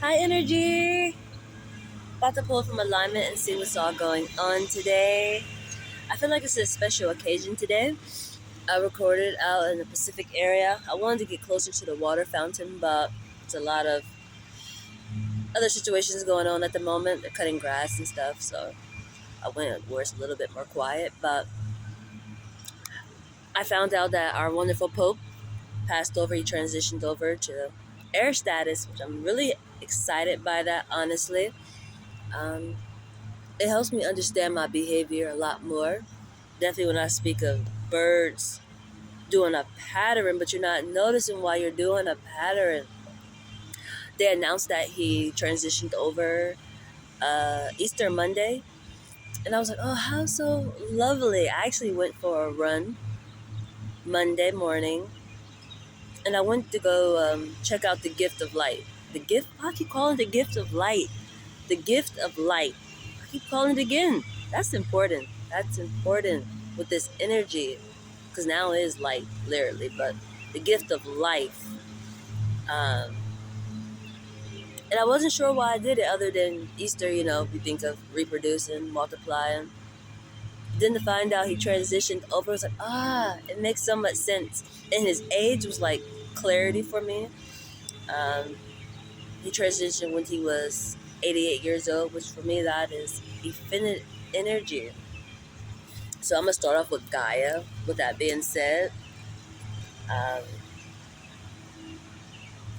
Hi, energy. About to pull from alignment and see what's all going on today. I feel like it's a special occasion today. I recorded out in the Pacific area. I wanted to get closer to the water fountain, but it's a lot of other situations going on at the moment. They're cutting grass and stuff, so I went where it's a little bit more quiet. But I found out that our wonderful Pope passed over. He transitioned over to air status, which I'm really excited by that, honestly. Um, it helps me understand my behavior a lot more. Definitely when I speak of birds doing a pattern, but you're not noticing why you're doing a pattern. They announced that he transitioned over Easter Monday, and I was like, oh, how so lovely. I actually went for a run Monday morning, and I went to go check out the gift of light. The gift? I keep calling it the gift of light. The gift of light. I keep calling it again. That's important. That's important with this energy, because now it is light, literally, but the gift of life. Um, and I wasn't sure why I did it other than Easter, we think of reproducing, multiplying. Then to find out he transitioned over, I was like, it makes so much sense. And his age was like clarity for me. Um, he transitioned when he was 88 years old, which for me, that is infinite energy. So I'm going to start off with Gaia. With that being said, um,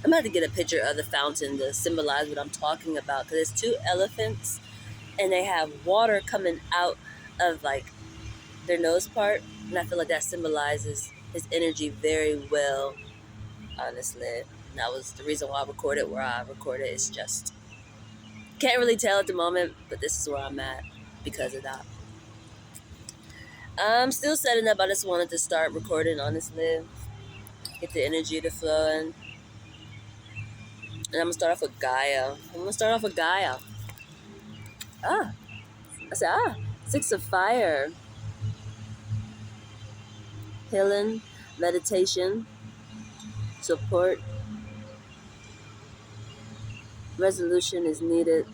I'm going to have to get a picture of the fountain to symbolize what I'm talking about, because it's two elephants and they have water coming out of like their nose part, and I feel like that symbolizes his energy very well, honestly. And that was the reason why I recorded where I recorded. It's just can't really tell at the moment, but this is where I'm at because of that. I'm still setting up. I just wanted to start recording, honestly, get the energy to flow in. And I'm gonna start off with Gaia. Ah, I said, Six of Fire. Healing, meditation, support, resolution is needed.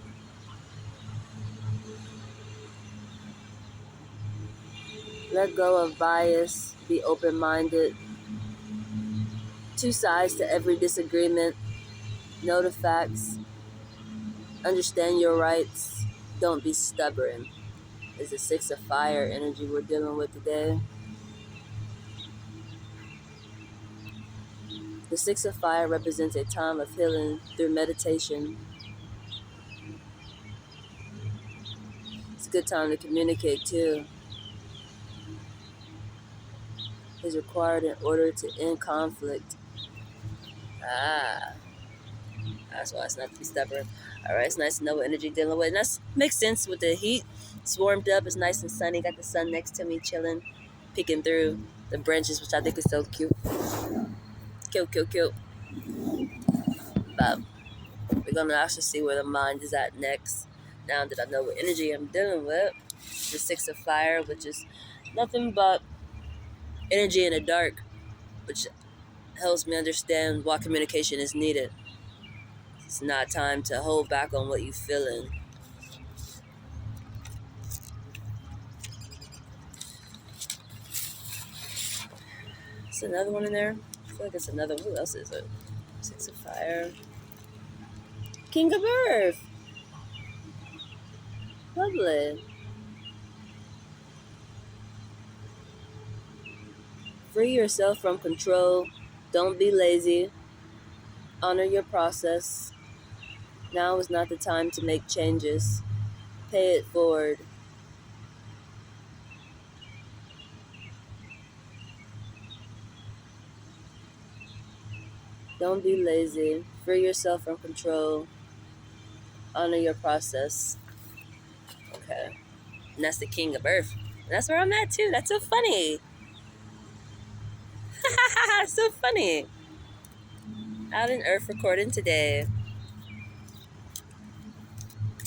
Let go of bias, be open minded. Two sides to every disagreement. Know the facts. Understand your rights. Don't be stubborn. Is the Six of Fire energy we're dealing with today. The Six of Fire represents a time of healing through meditation. It's a good time to communicate too. Is required in order to end conflict. Ah, that's why it's not to be stubborn. All right, it's nice to know what energy dealing with. And that makes sense with the heat. It's warmed up. It's nice and sunny. Got the sun next to me, chilling, peeking through the branches, which I think is so cute. Cute, cute, cute. But we're gonna actually see where the mind is at next. Now that I know what energy I'm dealing with, the Six of Fire, which is nothing but energy in the dark, which helps me understand why communication is needed. It's not time to hold back on what you're feeling. Is another one in there? I feel like it's another. Who else is it? Six of Fire. King of Earth. Lovely. Free yourself from control. Don't be lazy. Honor your process. Now is not the time to make changes. Pay it forward. Don't be lazy. Free yourself from control. Honor your process. Okay. And that's the King of Earth. And that's where I'm at too. That's so funny. So funny. Out in Earth recording today.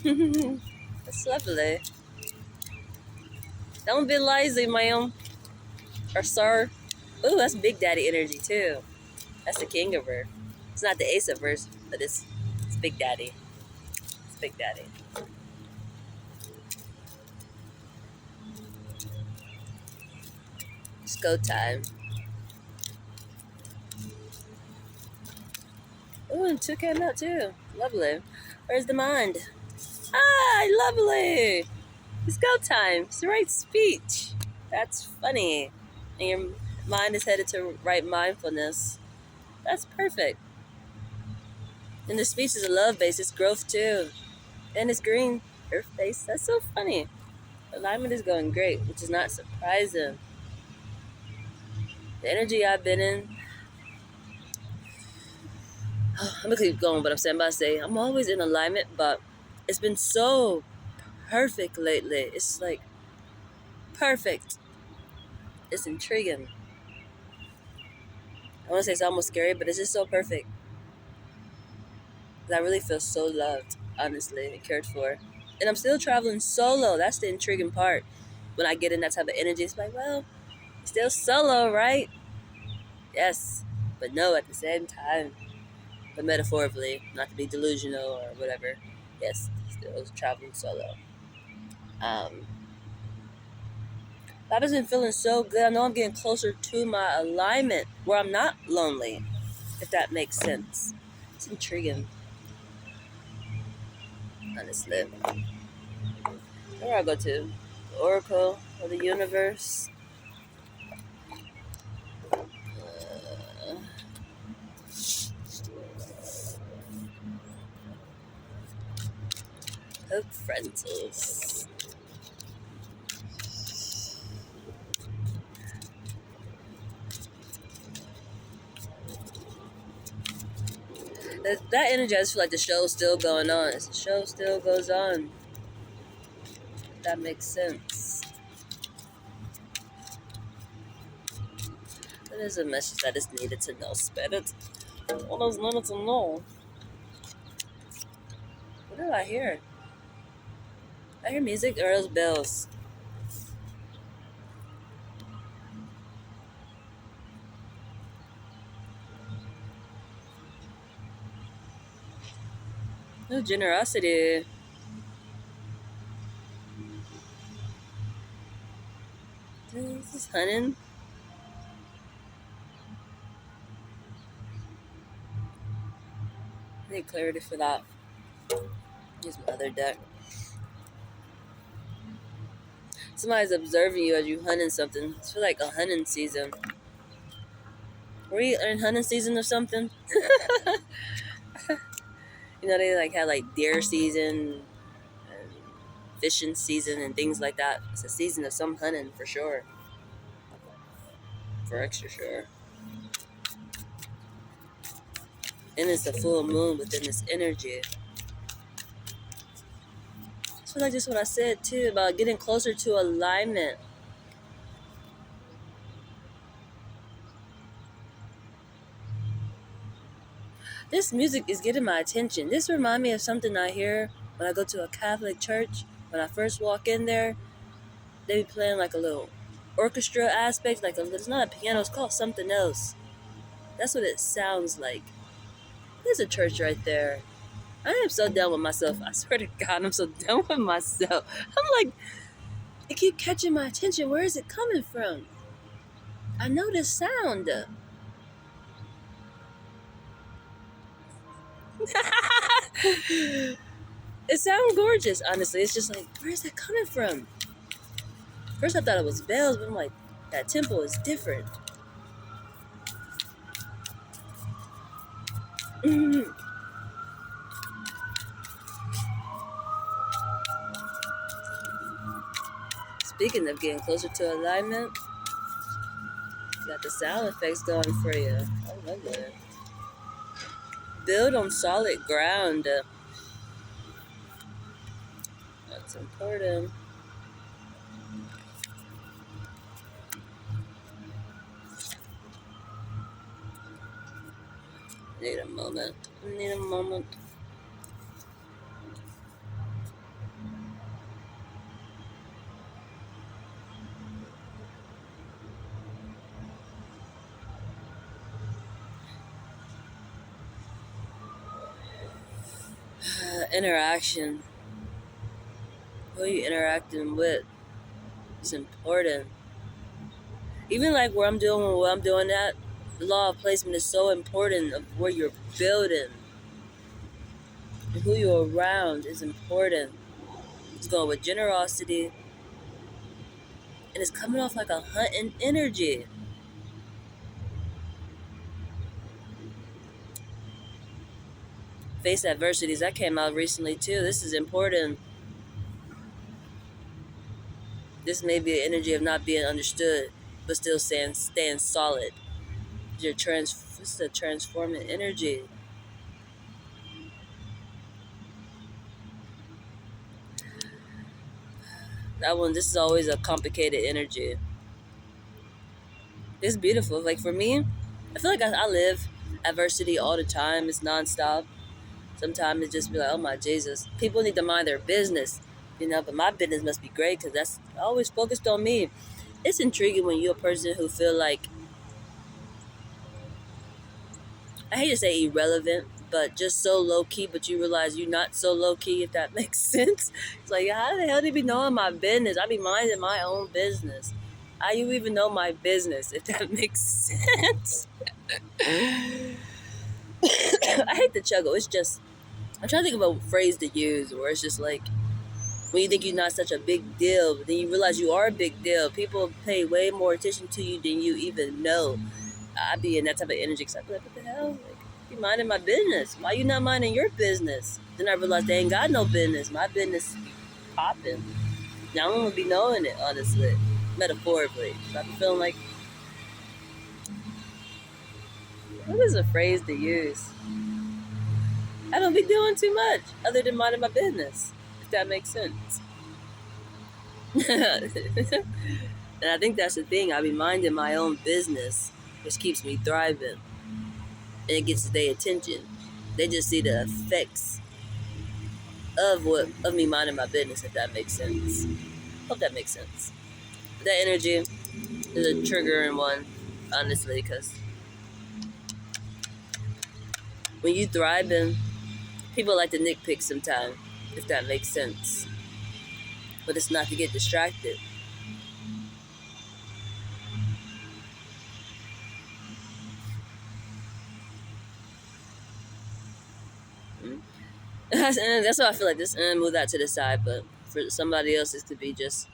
That's lovely. Don't be lazy, ma'am. Or sir. Ooh, that's Big Daddy energy too. That's the King of Earth. It's not the Ace of Earth, but it's It's Big Daddy. It's Big Daddy. It's go time. Oh, and 2 came out too. Lovely. Where's the mind? Ah, lovely. It's go time. It's the right speech. That's funny. And your mind is headed to right mindfulness. That's perfect. And the speech is a love base. It's growth too. And it's green. Earth base. That's so funny. Alignment is going great, which is not surprising. The energy I've been in, I'm gonna keep going, but I'm about to say I'm always in alignment, but it's been so perfect lately. It's like perfect. It's intriguing. I want to say it's almost scary, but it's just so perfect. 'Cause I really feel so loved, honestly, and cared for. And I'm still traveling solo. That's the intriguing part. When I get in that type of energy, it's like, well, still solo, right? Yes, but no at the same time. But metaphorically, not to be delusional or whatever. Yes, still traveling solo. Um, I've just been feeling so good. I know I'm getting closer to my alignment where I'm not lonely, if that makes sense. It's intriguing, honestly. Where do I go to? The Oracle of the Universe. Uh, Hope Frontals. That energy, I just feel like the show's still going on. The show still goes on. If that makes sense. That is a message that is needed to know, Spirit. What is needed to know? What do I hear? I hear music or those bells. No generosity. Is this hunting? I need clarity for that. Use my other deck. Somebody's observing you as you hunting something. It's for like a hunting season. Were you in hunting season or something? You know, they like had like deer season and fishing season and things like that. It's a season of some hunting for sure. For extra sure. And it's the full moon within this energy. So like just what I said too about getting closer to alignment. This music is getting my attention. This reminds me of something I hear when I go to a Catholic church. When I first walk in there, they be playing like a little orchestra aspect, like it's not a piano, it's called something else. That's what it sounds like. There's a church right there. I am so done with myself. I swear to God, I'm so done with myself. I'm like, it keep catching my attention. Where is it coming from? I know this sound. It sounds gorgeous, honestly. It's just like, where is that coming from? First I thought it was bells, but I'm like, that tempo is different. Speaking of getting closer to alignment, got the sound effects going for you. I love it. Build on solid ground. That's important. Need a moment. Need a moment. Interaction. Who are you interacting with is important. Even like where I'm doing what I'm doing at, the law of placement is so important of where you're building. And who you're around is important. It's going with generosity and it's coming off like a hunting energy. Face adversities, that came out recently too. This is important. This may be an energy of not being understood, but still staying solid. This is a transforming energy. That one, this is always a complicated energy. It's beautiful. Like for me, I feel like I live adversity all the time. It's nonstop. Sometimes it just be like, oh my Jesus, people need to mind their business, But my business must be great because that's always focused on me. It's intriguing when you're a person who feel like, I hate to say irrelevant, but just so low key, but you realize you're not so low key, if that makes sense. It's like, how the hell do you be knowing my business? I be minding my own business. How you even know my business, if that makes sense? I hate the chuckle. It's just, I'm trying to think of a phrase to use where it's just like, when you think you're not such a big deal, but then you realize you are a big deal. People pay way more attention to you than you even know. I be in that type of energy because I be like, what the hell? Like, you minding my business. Why you not minding your business? Then I realized they ain't got no business. My business be popping. Now I'm going to be knowing it, honestly. Metaphorically. So I be feeling like, what is a phrase to use? I don't be doing too much other than minding my business, if that makes sense. And I think that's the thing. I be minding my own business, which keeps me thriving. And it gets their attention. They just see the effects of me minding my business, if that makes sense. Hope that makes sense. But that energy is a triggering one, honestly, because when you thriving, people like to nitpick sometimes, if that makes sense. But it's not to get distracted. Mm. That's why I feel like this move that to the side, but for somebody else, it could be just.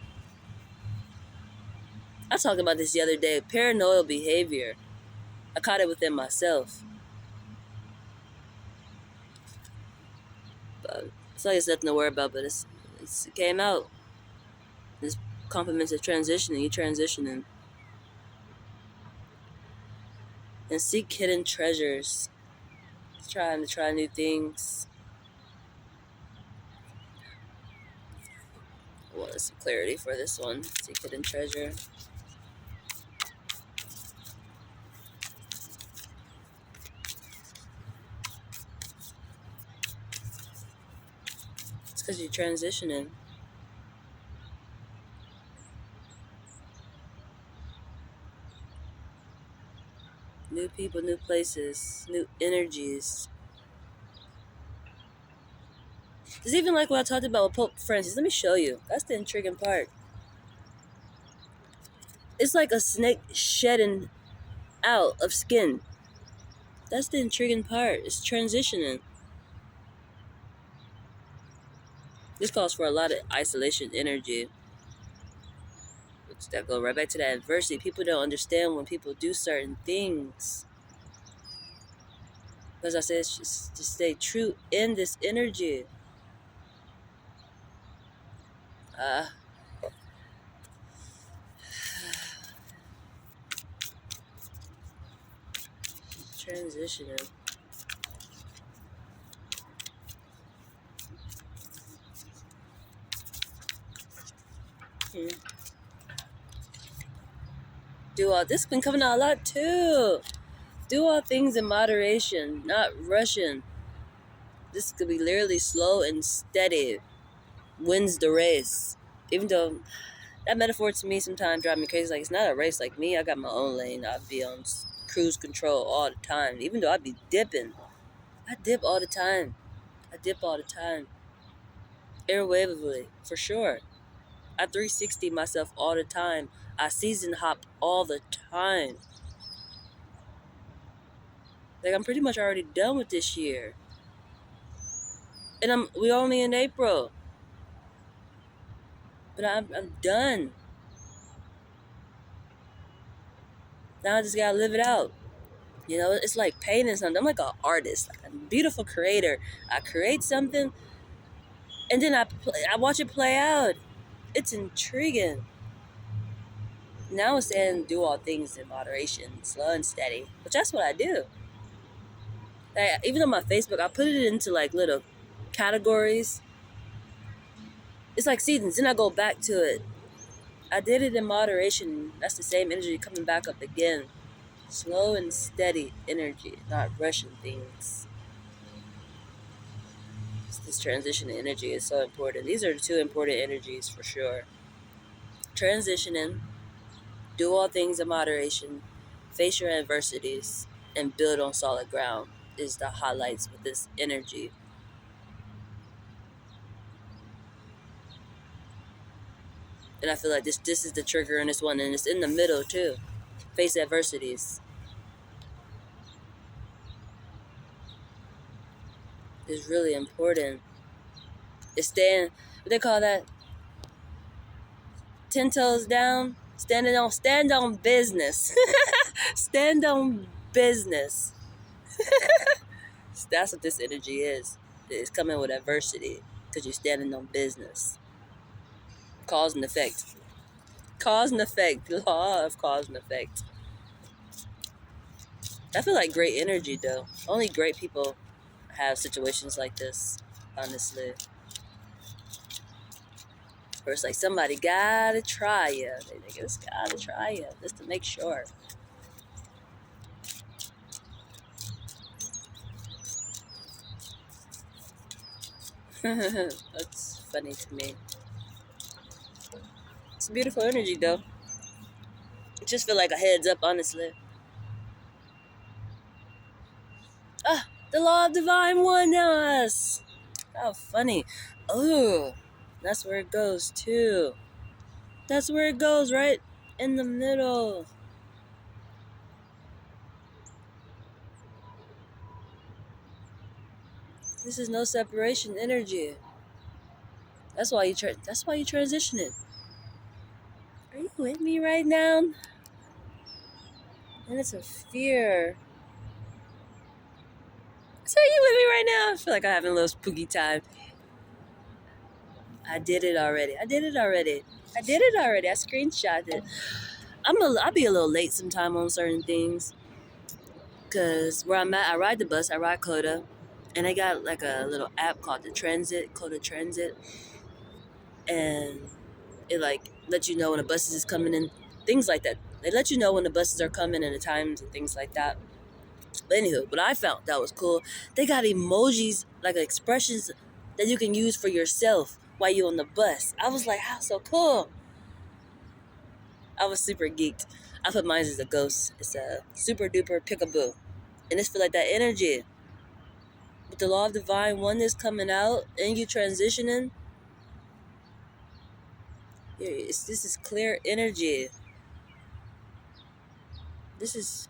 I talked about this the other day. Paranoid behavior. I caught it within myself. But it's like it's nothing to worry about, but it came out. This compliments of transitioning. You transitioning. And seek hidden treasures. Trying to try new things. I wanted some clarity for this one. Seek hidden treasure. It's because you're transitioning. New people, new places, new energies. It's even like what I talked about with Pope Francis. Let me show you. That's the intriguing part. It's like a snake shedding out of skin. That's the intriguing part. It's transitioning. This calls for a lot of isolation energy. Which that go right back to that adversity. People don't understand when people do certain things. As I said, it's just to stay true in this energy. Uh, transitioning. Hmm. Do all this been coming out a lot too. Do all things in moderation, not rushing. This could be literally slow and steady. Wins the race. Even though that metaphor to me sometimes drives me crazy. Like, it's not a race like me. I got my own lane. I'd be on cruise control all the time. Even though I'd be dipping. I dip all the time. I dip all the time, airwaveably, for sure. I 360 myself all the time. I season hop all the time. Like I'm pretty much already done with this year, and we only in April, but I'm done. Now I just gotta live it out. You know, it's like painting something. I'm like an artist, like a beautiful creator. I create something, and then I watch it play out. It's intriguing. Now it's saying do all things in moderation, slow and steady, which that's what I do. Like, even on my Facebook, I put it into like little categories. It's like seasons. Then I go back to it. I did it in moderation. That's the same energy coming back up again. Slow and steady energy, not rushing things. This transition energy is so important. These are the two important energies for sure. Transitioning, do all things in moderation, face your adversities, and build on solid ground is the highlights with this energy. And I feel like this is the trigger in this one, and it's in the middle too. Face adversities is really important. It's staying, what they call that, 10 toes down, stand on business. Stand on business. That's what this energy is. It's coming with adversity because you're standing on business. Cause and effect. Cause and effect. The law of cause and effect. I feel like great energy though. Only great people have situations like this, honestly. Where it's like somebody gotta try you. They just gotta try you just to make sure. That's funny to me. It's a beautiful energy though. It just feel like a heads up, honestly. Ah, the law of divine oneness. How funny. Oh, that's where it goes too. That's where it goes, right in the middle. This is no separation energy. That's why you transition it. Are you with me right now? And it's a fear. So are you with me right now? I feel like I'm having a little spooky time. I did it already. I did it already. I did it already. I screenshot it. I'll be a little late sometime on certain things. Cause where I'm at, I ride the bus. I ride Coda, and I got like a little app called the Transit, Coda Transit, and it like lets you know when the buses is coming in, things like that. They let you know when the buses are coming and the times and things like that. But anywho, what I found that was cool, they got emojis, like expressions that you can use for yourself while you're on the bus. I was like, how so cool. I was super geeked. I put mine as a ghost. It's a super duper pickaboo. And it's feel like that energy. With the law of divine oneness coming out and you transitioning, this is clear energy. This is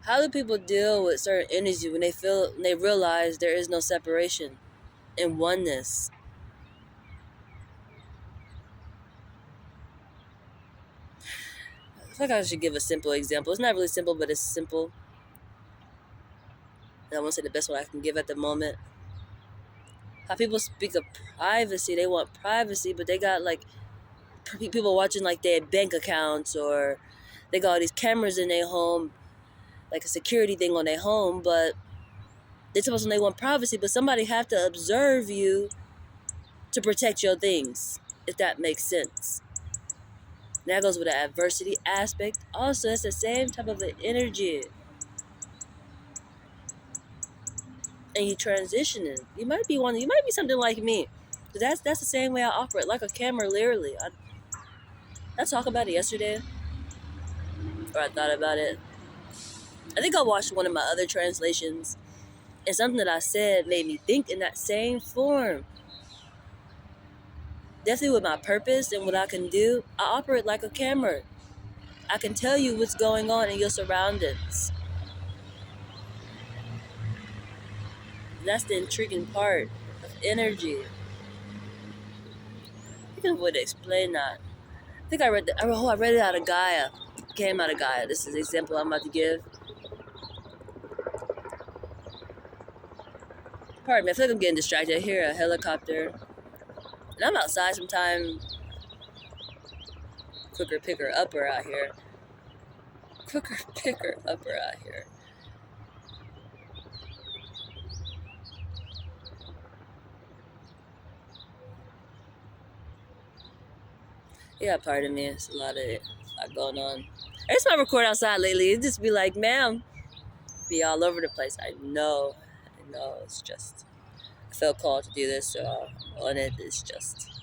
how do people deal with certain energy when when they realize there is no separation and oneness? I feel like I should give a simple example. It's not really simple, but it's simple. And I want to say the best one I can give at the moment. How people speak of privacy, they want privacy, but they got like people watching like their bank accounts, or they got all these cameras in their home, like a security thing on their home, but they're supposed to they want privacy, but somebody have to observe you to protect your things, if that makes sense. And that goes with the adversity aspect. Also, it's the same type of an energy. And you transitioning. You might be something like me. But that's the same way I operate, like a camera, literally. I talked about it yesterday, or I thought about it. I think I watched one of my other translations, and something that I said made me think in that same form. Definitely with my purpose and what I can do, I operate like a camera. I can tell you what's going on in your surroundings. That's the intriguing part of energy. I think I would explain that. I think I read that. I read it out of Gaia. Came out of Gaia. This is the example I'm about to give. Pardon me, I feel like I'm getting distracted. I hear a helicopter. And I'm outside sometime. Quicker picker upper out here. Quicker picker upper out here. Yeah, pardon me. It's a lot going on. I just want to record outside lately. It just be like, ma'am, be all over the place. I know. It's just, I felt called to do this, so on it. It's just.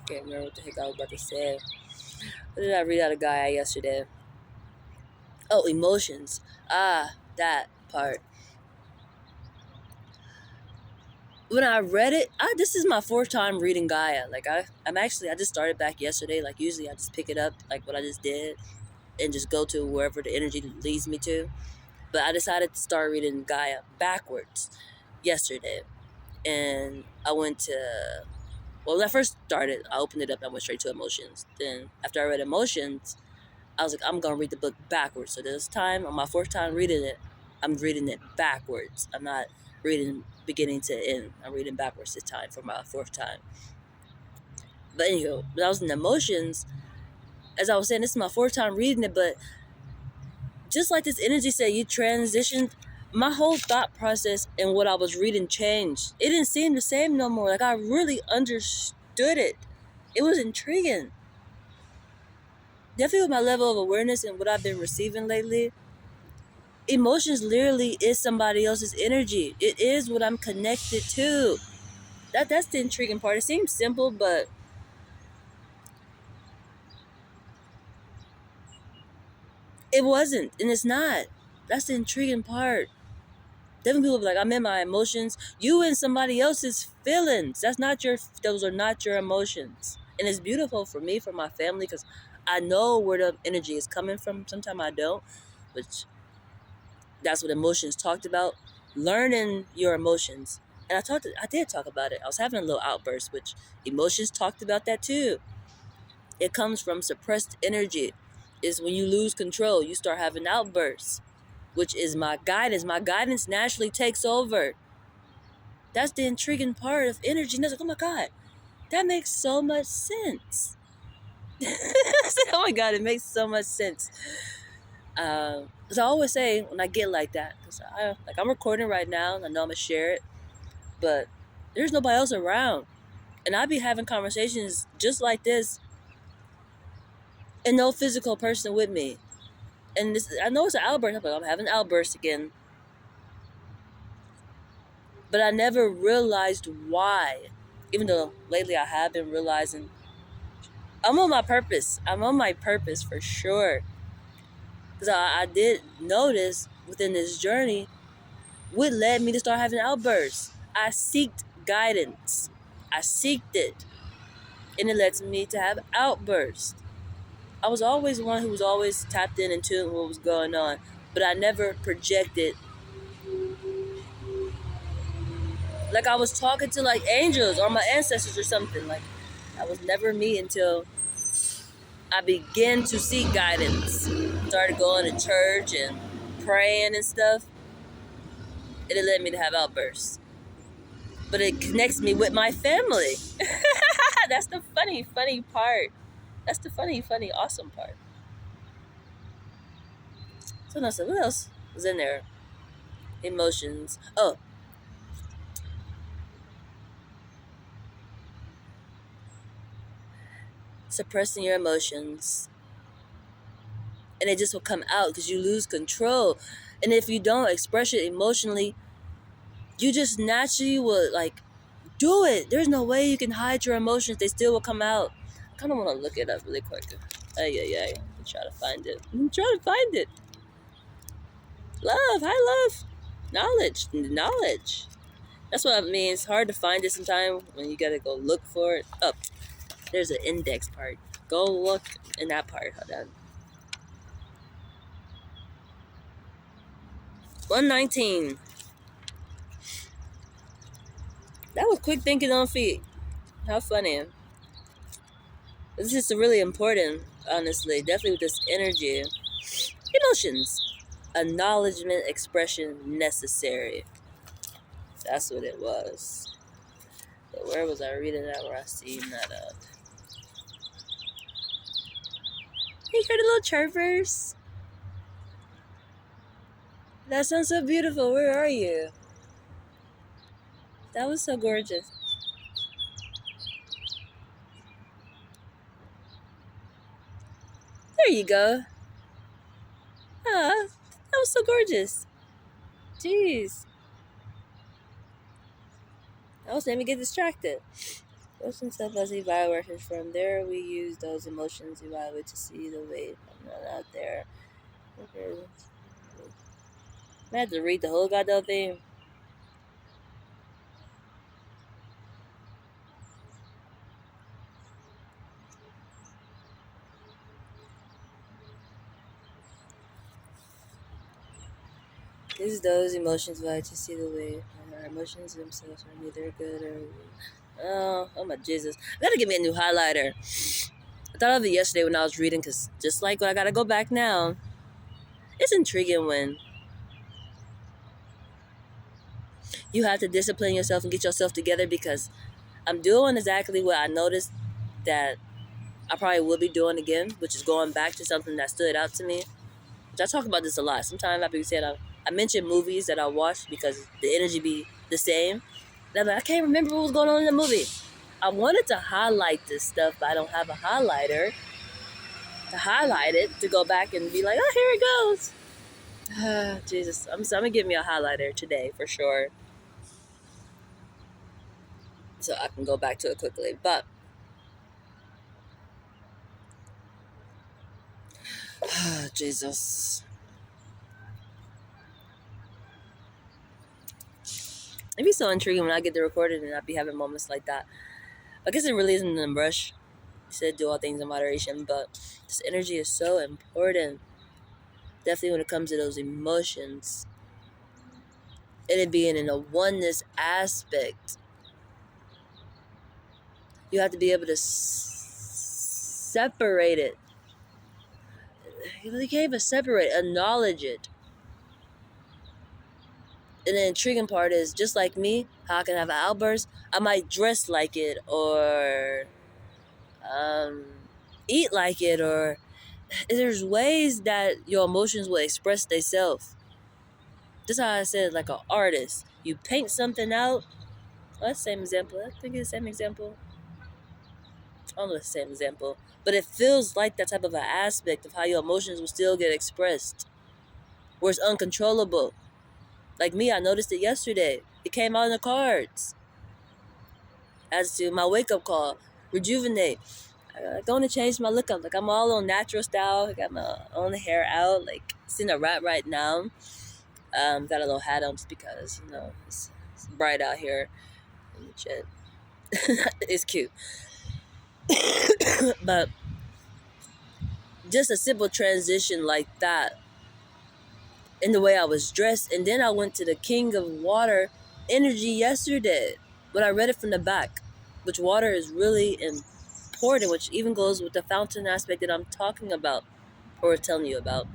Can't remember what the heck I was about to say. What did I read out of Gaia yesterday? Oh, emotions. Ah, that part. When I read it, this is my fourth time reading Gaia. Like I just started back yesterday. Like usually I just pick it up, like what I just did, and just go to wherever the energy leads me to. But I decided to start reading Gaia backwards yesterday, and I went to. Well, when I first started, I opened it up. I went straight to emotions. Then after I read emotions, I was like, I'm gonna read the book backwards. So this time, on my fourth time reading it, I'm reading it backwards. I'm not reading beginning to end. I'm reading backwards this time for my fourth time. But anywho, when I was in emotions, as I was saying, this is my fourth time reading it, but just like this energy said, you transitioned. My whole thought process and what I was reading changed. It didn't seem the same no more. Like I really understood it. It was intriguing. Definitely with my level of awareness and what I've been receiving lately, emotions literally is somebody else's energy. It is what I'm connected to. That's the intriguing part. It seems simple, but it wasn't, and it's not. That's the intriguing part. Different people be like, I'm in my emotions. You in somebody else's feelings. Those are not your emotions. And it's beautiful for me, for my family, because I know where the energy is coming from. Sometimes I don't, which that's what emotions talked about. Learning your emotions. And I did talk about it. I was having a little outburst, which emotions talked about that too. It comes from suppressed energy. Is when you lose control, you start having outbursts, which is my guidance. My guidance naturally takes over. That's the intriguing part of energy. And I was like, oh my God, that makes so much sense. I said, oh my God, it makes so much sense. As I always say when I get like that, because I'm recording right now, and I know I'm gonna share it, but there's nobody else around, and I be having conversations just like this, and no physical person with me. And I know it's an outburst. I'm having an outburst again, but I never realized why. Even though lately I have been realizing I'm on my purpose. I'm on my purpose for sure. Because I did notice within this journey what led me to start having outbursts. I seeked guidance. I seeked it. And it led me to have outbursts. I was always one who was always tapped in and tuned what was going on. But I never projected. Like I was talking to like angels or my ancestors or something. Like that was never me until I began to seek guidance. Started going to church and praying and stuff. And it led me to have outbursts. But it connects me with my family. That's the funny part. That's the funny, awesome part. So I said, what else was in there? Emotions. Oh, suppressing your emotions. and it just will come out because you lose control. And if you don't express it emotionally, you just naturally will like do it. There's no way you can hide your emotions; they still will come out. I kind of want to look it up really quick. Yeah. Try to find it. Try to find it. Love, hi love, knowledge. That's what I mean. It's hard to find it sometimes when you gotta go look for it. Up there's an index part. Go look in that part. Hold on. 119. That was quick thinking on feet. How funny. This is really important, honestly. Definitely with this energy. Emotions. Acknowledgement, expression necessary. That's what it was. But where was I reading that where I seen that up? You heard a little chirpers? That sounds so beautiful. Where are you? That was so gorgeous. There you go. Ah, that was so gorgeous. Jeez. That was made me get distracted. Emotions help us evaluate workers. From there, we use those emotions evaluate to see the way I'm not out there. Okay. I had to read the whole goddamn thing. Use those emotions evaluate to see the way our emotions themselves are neither good or. Oh my Jesus! I gotta give me a new highlighter. I thought of it yesterday when I was reading, cause just like when I gotta go back now, it's intriguing when you have to discipline yourself and get yourself together. Because I'm doing exactly what I noticed that I probably will be doing again, which is going back to something that stood out to me. Which I talk about this a lot. Sometimes I be saying I mention movies that I watched because the energy be the same. And I'm like, I can't remember what was going on in the movie. I wanted to highlight this stuff, but I don't have a highlighter to highlight it to go back and be like, oh, here it goes. Jesus, I'm gonna give me a highlighter today for sure, so I can go back to it quickly. But Jesus, it'd be so intriguing when I get to record it and I be having moments like that. I guess it really isn't in a rush. You said do all things in moderation, but this energy is so important. Definitely when it comes to those emotions, and it being in a oneness aspect, you have to be able to separate it. You can't even separate, acknowledge it. And the intriguing part is just like me, how I can have an outburst, I might dress like it or um, eat like it, or there's ways that your emotions will express themselves. That's how I said, like an artist. You paint something out. Well, that's the same example. I think it's the same example. Almost the same example. But it feels like that type of an aspect of how your emotions will still get expressed, where it's uncontrollable. Like me, I noticed it yesterday. It came out in the cards as to my wake up call, rejuvenate. I'm going to change my look up. Like I'm all on natural style. I got my own hair out. Like it's in a wrap right now. Got a little hat on just because it's bright out here. And shit. It's cute, but just a simple transition like that in the way I was dressed, and then I went to the King of Water energy yesterday when I read it from the back, which water is really important, which even goes with the fountain aspect that I'm talking about or telling you about.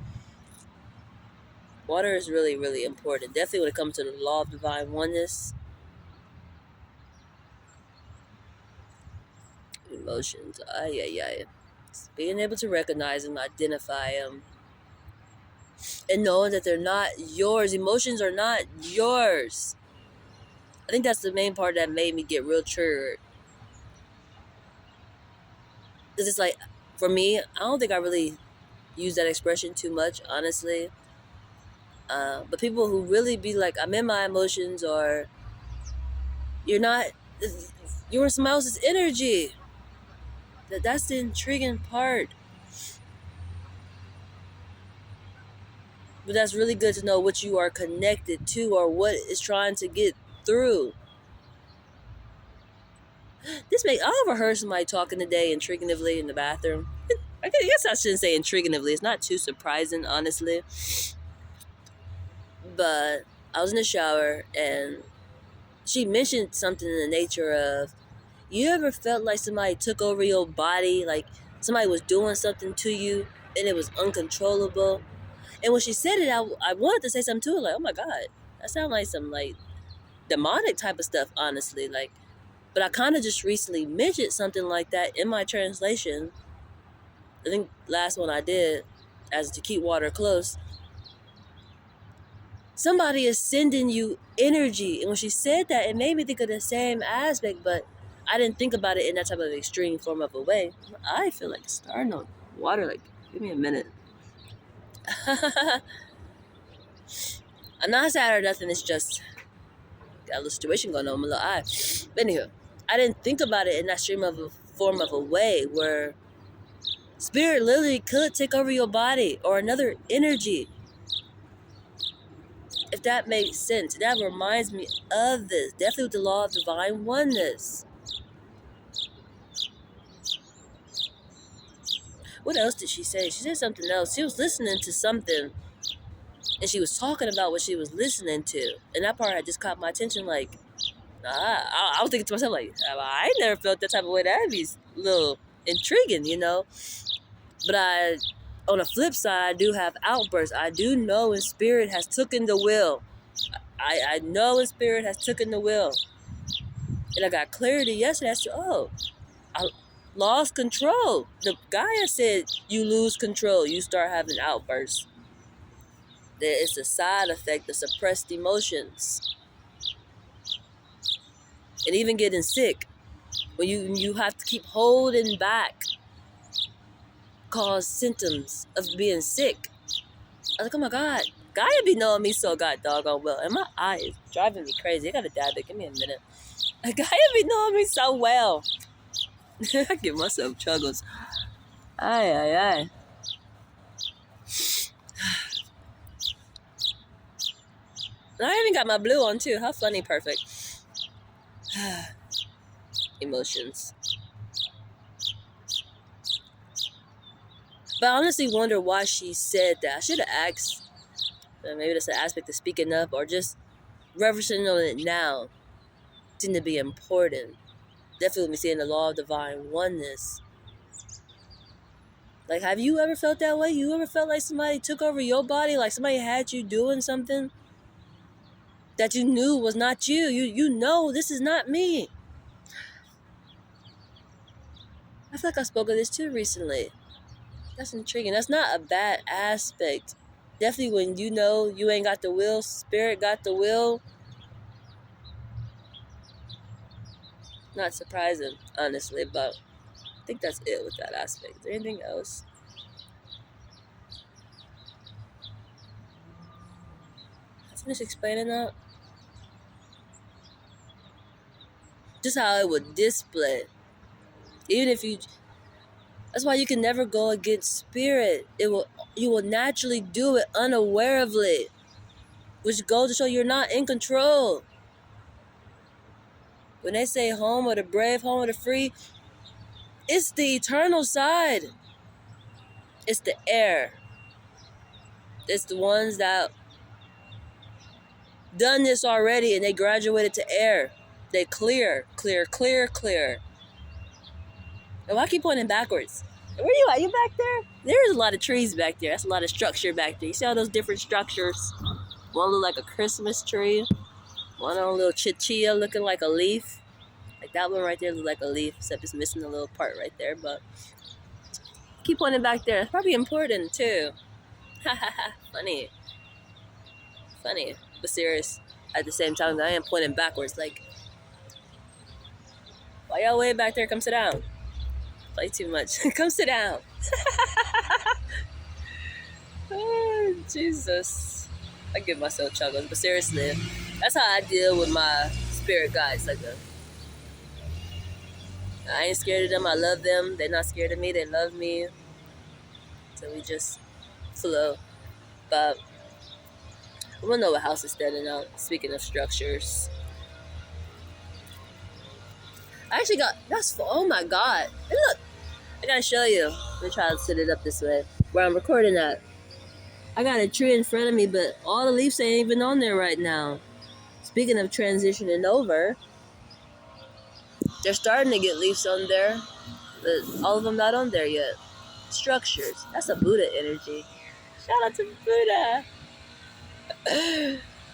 Water is really, really important. Definitely when it comes to the law of divine oneness, emotions. Yeah. Being able to recognize them, identify them, and knowing that they're not yours. Emotions are not yours. I think that's the main part that made me get real triggered. Because it's like, for me, I don't think I really use that expression too much, honestly. But people who really be like, I'm in my emotions, or you're not, you're in someone else's energy. That's the intriguing part. But that's really good to know what you are connected to or what is trying to get through. I overheard somebody talking today intriguingly in the bathroom. I guess I shouldn't say intriguingly. It's not too surprising, honestly. But I was in the shower and she mentioned something in the nature of, you ever felt like somebody took over your body, like somebody was doing something to you and it was uncontrollable? And when she said it, I wanted to say something to her, like, oh my God, that sounds like some like demonic type of stuff, honestly. Like, but I kind of just recently mentioned something like that in my translation. I think last one I did, as to keep water close. Somebody is sending you energy. And when she said that, it made me think of the same aspect, but I didn't think about it in that type of extreme form of a way. I feel like starting on water, like, give me a minute. I'm not sad or nothing, it's just got a little situation going on in my little eye. But anywho, I didn't think about it in that stream of a form of a way where spirit literally could take over your body or another energy. If that makes sense, that reminds me of this. Definitely with the law of divine oneness. What else did she say? She said something else. She was listening to something and she was talking about what she was listening to. And that part had just caught my attention. Like, I was thinking to myself, like, I never felt that type of way. That'd be a little intriguing, you know? But on the flip side, I do have outbursts. I do know when spirit has taken the wheel. I know when spirit has taken the wheel. And I got clarity yesterday as to, I lost control. The Gaia said you lose control, you start having outbursts. That it's a side effect of suppressed emotions. And even getting sick, when you have to keep holding back, cause symptoms of being sick. I was like, oh my God, Gaia be knowing me so god doggone well. And my eye is driving me crazy. I gotta dab it. Give me a minute. Gaia be knowing me so well. I give myself chuggles. Aye, aye, aye. And I even got my blue on too. How funny, perfect. Emotions. But I honestly wonder why she said that. I should have asked. Maybe that's an aspect of speaking up or just referencing on it now. Seem to be important. Definitely with me seeing the law of divine oneness. Like, have you ever felt that way? You ever felt like somebody took over your body? Like somebody had you doing something that you knew was not you? You know this is not me. I feel like I spoke of this too recently. That's intriguing. That's not a bad aspect. Definitely when you know you ain't got the will, spirit got the will. Not surprising, honestly, but I think that's it with that aspect. Is there anything else? I finished explaining that. Just how it would display. Even if you, that's why you can never go against spirit. You will naturally do it unawarely, which goes to show you're not in control. When they say home of the brave, home of the free, it's the eternal side. It's the air. It's the ones that done this already and they graduated to air. They clear. And why I keep pointing backwards? Where you at? You back there? There's a lot of trees back there. That's a lot of structure back there. You see all those different structures? One look like a Christmas tree. One on a little chichilla looking like a leaf. Like that one right there looks like a leaf, except it's missing a little part right there. But keep pointing back there. It's probably important too. Funny. But serious. At the same time, I am pointing backwards. Like, why y'all way back there? Come sit down. Play too much. Come sit down. Oh, Jesus. I give myself chuckles, but seriously, that's how I deal with my spirit guides. Like, I ain't scared of them. I love them. They're not scared of me. They love me. So we just flow. But I want to know what house is standing out. Speaking of structures, I actually got oh my god! Hey, look, I gotta show you. Let me try to set it up this way where I'm recording at. I got a tree in front of me, but all the leaves ain't even on there right now. Speaking of transitioning over, they're starting to get leaves on there, but all of them not on there yet. Structures. That's a Buddha energy. Shout out to Buddha.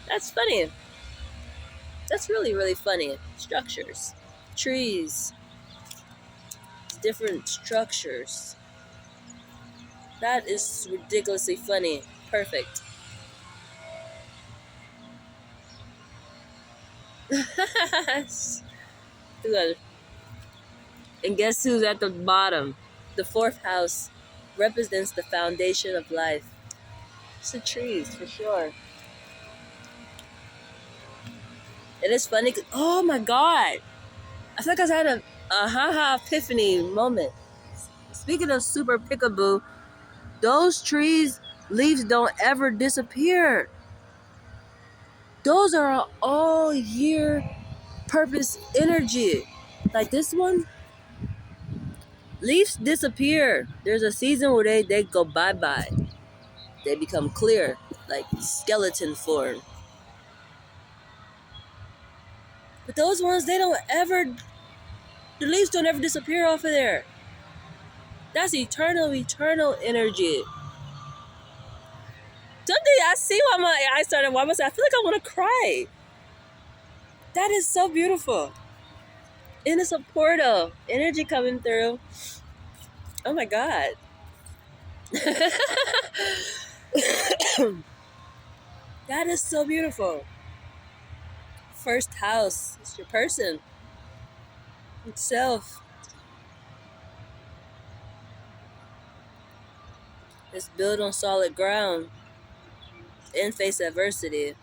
That's funny. That's really, really funny. Structures. Trees. Different structures. That is ridiculously funny. Perfect. Good. And guess who's at the bottom? The fourth house represents the foundation of life. It's the trees, for sure. It is funny. Oh my god. I feel like I had a haha epiphany moment. Speaking of super peekaboo, those trees' leaves don't ever disappear. Those are all year purpose energy. Like this one, leaves disappear. There's a season where they go bye-bye. They become clear, like skeleton form. But those ones, the leaves don't ever disappear off of there. That's eternal energy. Someday I see why my eyes started why myself. I feel like I want to cry. That is so beautiful. And it's a portal. Energy coming through. Oh my God. That is so beautiful. First house. It's your person. Itself. It's built on solid ground. And face adversity.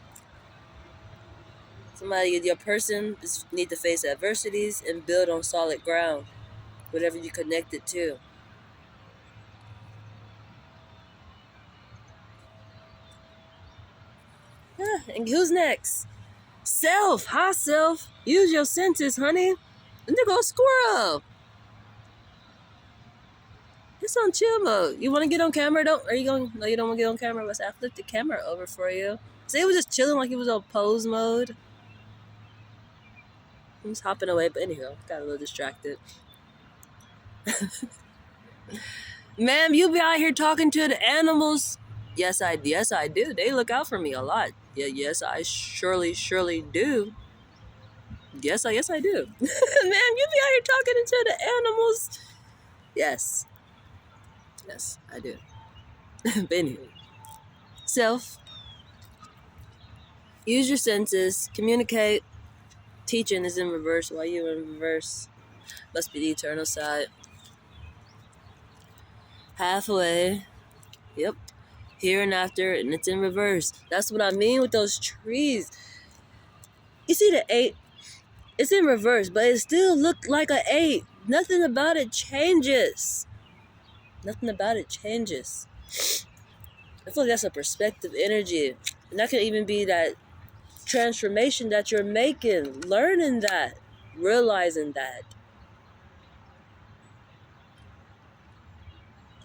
Your person need to face adversities and build on solid ground. Whatever you connect it to. And who's next? Self. Hi, self. Use your senses, honey. And there goes squirrel. It's on chill mode. You want to get on camera? Are you going? No, you don't want to get on camera. I flipped the camera over for you. See, it was just chilling like it was on pose mode. I'm just hopping away, but anyhow, got a little distracted. Ma'am, you be out here talking to the animals. Yes, I do. They look out for me a lot. Yeah, yes, I surely do. Yes, I do. Ma'am, you be out here talking to the animals. Yes, I do. But anyway, self, use your senses, communicate. Teaching is in reverse. Why you in reverse? Must be the eternal side. Halfway. Yep. Here and after, and it's in reverse. That's what I mean with those trees. You see the 8? It's in reverse, but it still looked like an 8. Nothing about it changes. Nothing about it changes. I feel like that's a perspective energy. And that could even be that transformation that you're making. Learning that. Realizing that.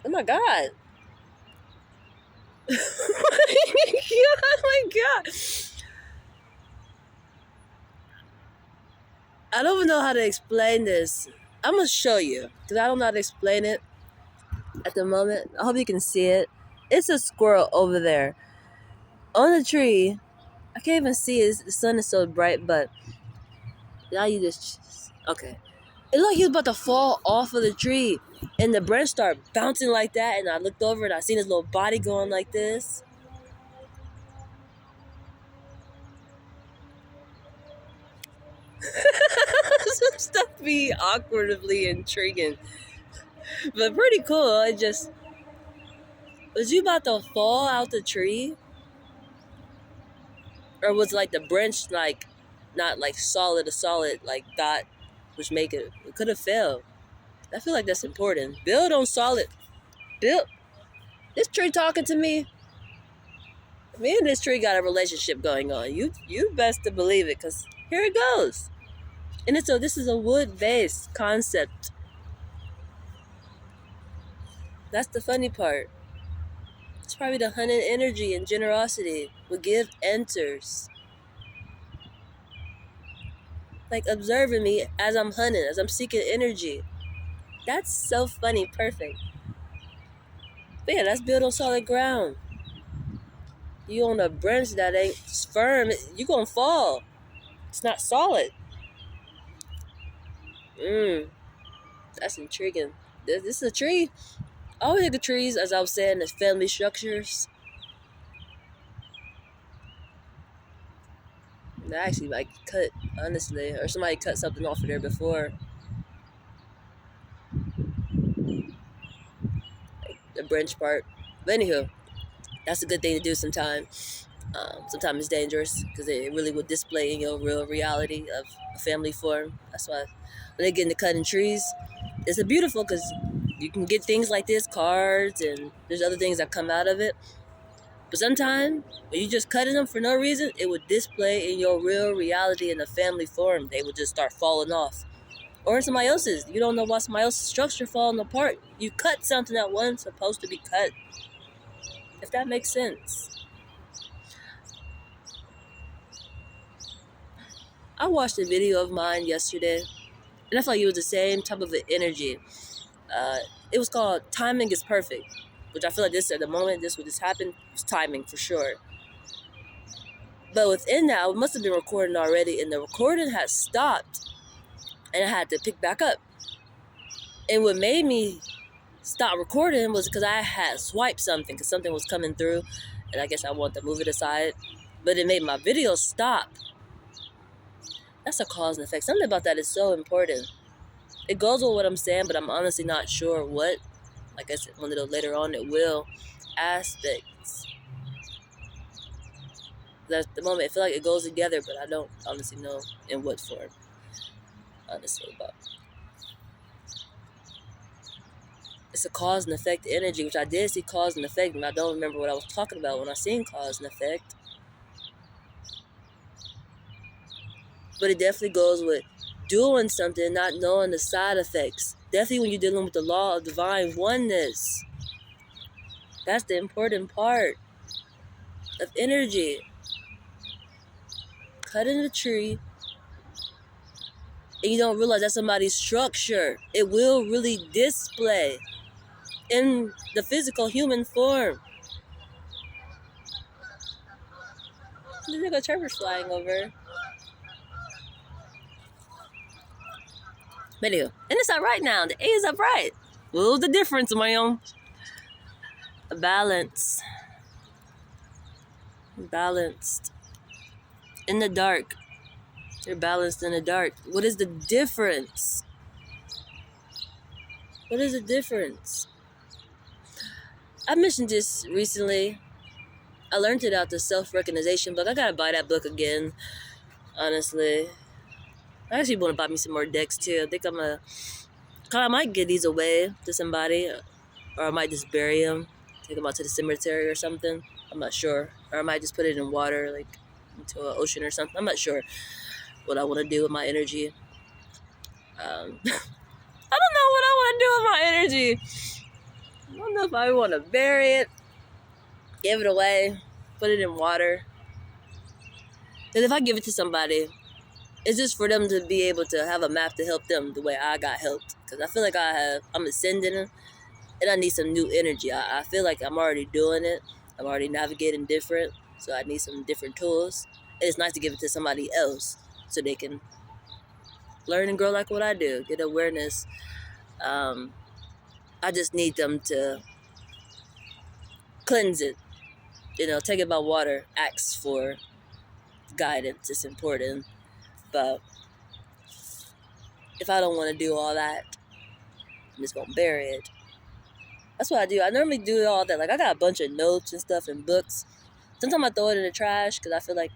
Oh my God. Oh my God. I don't even know how to explain this. I'm going to show you because I don't know how to explain it at the moment. I hope you can see it. It's a squirrel over there on the tree. I can't even see it. The sun is so bright, but now you just... Okay. It looked like he was about to fall off of the tree. And the branch started bouncing like that. And I looked over and I seen his little body going like this. Some stuff be awkwardly intriguing. But pretty cool. Was you about to fall out the tree? Or was like the branch like not like solid a solid like dot which make it could have fell. I feel like that's important. Build on solid. Build this tree talking to me. Me and this tree got a relationship going on. You best to believe it, cause here it goes. And this is a wood based concept. That's the funny part. It's probably the hunting energy and generosity will give enters. Like observing me as I'm hunting, as I'm seeking energy. That's so funny, perfect. But yeah, that's built on solid ground. You on a branch that ain't firm, you gonna fall. It's not solid. That's intriguing. This is a tree. I always think of trees, as I was saying, as family structures. And I actually like cut, honestly, or somebody cut something off of there before. Like the branch part. But anywho, that's a good thing to do sometimes. Sometimes it's dangerous because it really would display in your real reality of a family form. That's why when they get into cutting trees, it's a beautiful because you can get things like this, cards, and there's other things that come out of it. But sometimes when you just cutting them for no reason, it would display in your real reality in a family form. They would just start falling off. Or somebody else's. You don't know why somebody else's structure falling apart. You cut something that wasn't supposed to be cut. If that makes sense. I watched a video of mine yesterday, and I felt like it was the same type of an energy. Uh, it was called Timing is Perfect, which I feel like this at the moment this would just happen was timing for sure. But within that, I must have been recording already, and the recording had stopped, and I had to pick back up. And what made me stop recording was because I had swiped something, because something was coming through, and I guess I wanted to move it aside. But it made my video stop. That's a cause and effect. Something about that is so important. It goes with what I'm saying, but I'm honestly not sure what. Like I said, one of those later on it will aspects. At the moment, I feel like it goes together, but I don't honestly know in what form. Honestly, but it's a cause and effect energy, which I did see cause and effect, and I don't remember what I was talking about when I seen cause and effect. But it definitely goes with doing something, not knowing the side effects. Definitely when you're dealing with the law of divine oneness. That's the important part of energy. Cutting the tree, and you don't realize that's somebody's structure. It will really display in the physical human form. There's like a chirper flying over. But anyway, and it's up right now. The A is up right. What was the difference, man? A balance. Balanced. In the dark. You're balanced in the dark. What is the difference? What is the difference? I mentioned this recently. I learned it out the self-recognition book. I gotta buy that book again, honestly. I actually want to buy me some more decks too. I think I might give these away to somebody, or I might just bury them, take them out to the cemetery or something. I'm not sure. Or I might just put it in water, like into an ocean or something. I'm not sure what I want to do with my energy. I don't know what I want to do with my energy. I don't know if I want to bury it, give it away, put it in water. And if I give it to somebody, it's just for them to be able to have a map to help them the way I got helped. Because I feel like I'm ascending, and I need some new energy. I feel like I'm already doing it. I'm already navigating different, so I need some different tools. And it's nice to give it to somebody else so they can learn and grow like what I do, get awareness. I just need them to cleanse it, take it by water, ask for guidance. It's important. But if I don't want to do all that, I'm just going to bury it. That's what I do. I normally do all that. Like, I got a bunch of notes and stuff and books. Sometimes I throw it in the trash because I feel like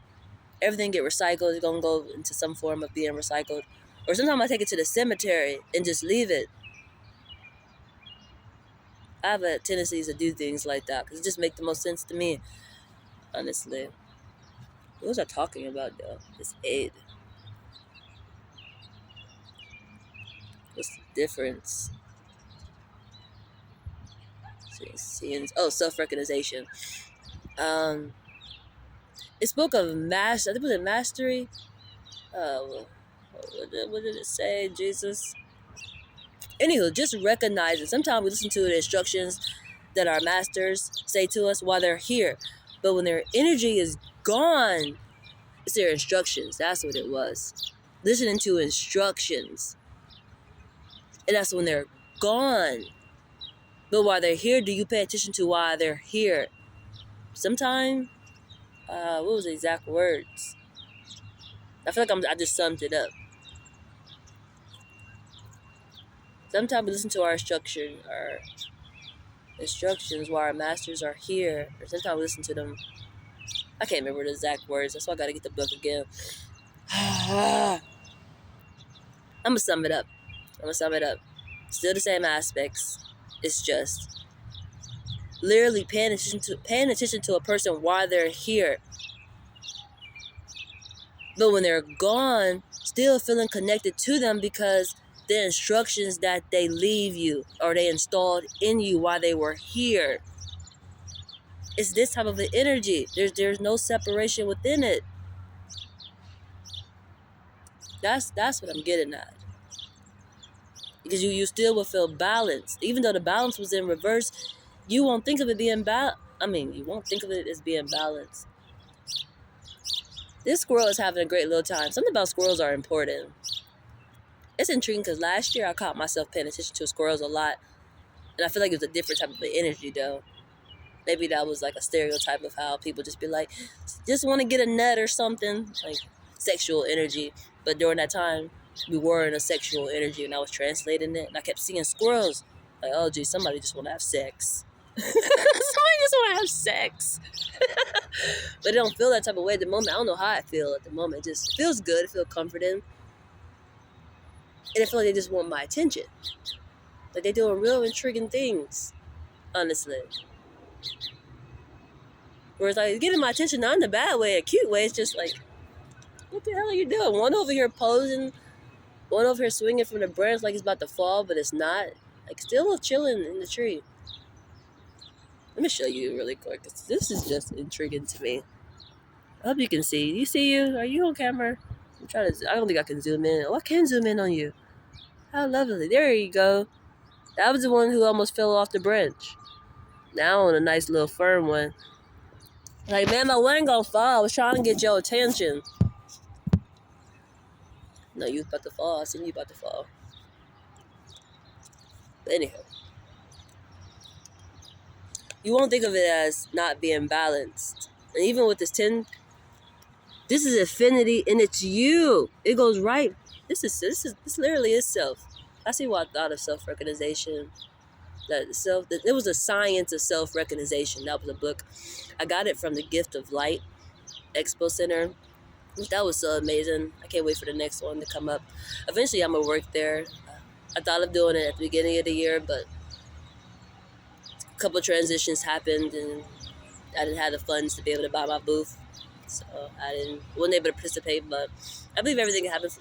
everything get recycled. It's gonna go into some form of being recycled. Or sometimes I take it to the cemetery and just leave it. I have a tendency to do things like that because it just makes the most sense to me, honestly. What was I talking about though? This aid. What's the difference? Scenes. Oh, self-recognition. Um, it spoke of master. I think it was a mastery. What did it say? Jesus. Anywho, just recognize it. Sometimes we listen to the instructions that our masters say to us while they're here, but when their energy is gone, it's their instructions. That's what it was. Listening to instructions, and that's when they're gone. But while they're here, do you pay attention to why they're here? Sometimes, what was the exact words? I feel like I just summed it up. Sometimes we listen to our instructions while our masters are here. Or sometimes we listen to them. I can't remember the exact words. That's why I gotta get the book again. I'm gonna sum it up. Still the same aspects. It's just literally paying attention to a person while they're here. But when they're gone, still feeling connected to them because the instructions that they leave you or they installed in you while they were here. It's this type of an energy. There's no separation within it. That's what I'm getting at. Because you still will feel balanced. Even though the balance was in reverse, you won't think of it being you won't think of it as being balanced. This squirrel is having a great little time. Something about squirrels are important. It's intriguing because last year I caught myself paying attention to squirrels a lot. And I feel like it was a different type of energy though. Maybe that was like a stereotype of how people just be like, just want to get a nut or something. Like sexual energy. But during that time, we were in a sexual energy and I was translating it. And I kept seeing squirrels. Like, oh gee, somebody just want to have sex. Somebody just want to have sex. But it don't feel that type of way at the moment. I don't know how I feel at the moment. It just feels good. It feels comforting. And I feel like they just want my attention. Like they're doing real intriguing things, honestly. Whereas like it's getting my attention, not in a bad way, a cute way. It's just like, what the hell are you doing? One over here posing, one over here swinging from the branch like it's about to fall, but it's not. Like still chilling in the tree. Let me show you really quick. This is just intriguing to me. I hope you can see. Do you see you? Are you on camera? I don't think I can zoom in. Oh, I can zoom in on you. How lovely. There you go. That was the one who almost fell off the branch. Now on a nice little firm one. Like, man, my leg gonna fall. I was trying to get your attention. No, you was about to fall. I seen you about to fall. But anyhow. You won't think of it as not being balanced. And even with this 10, this is affinity and it's you. It goes right. This literally is self. I see why I thought of self-recognition. It was a science of self-recognition. That was a book. I got it from the Gift of Light Expo Center. That was so amazing. I can't wait for the next one to come up. Eventually, I'm going to work there. I thought of doing it at the beginning of the year, but a couple of transitions happened, and I didn't have the funds to be able to buy my booth. So wasn't able to participate, but I believe everything happened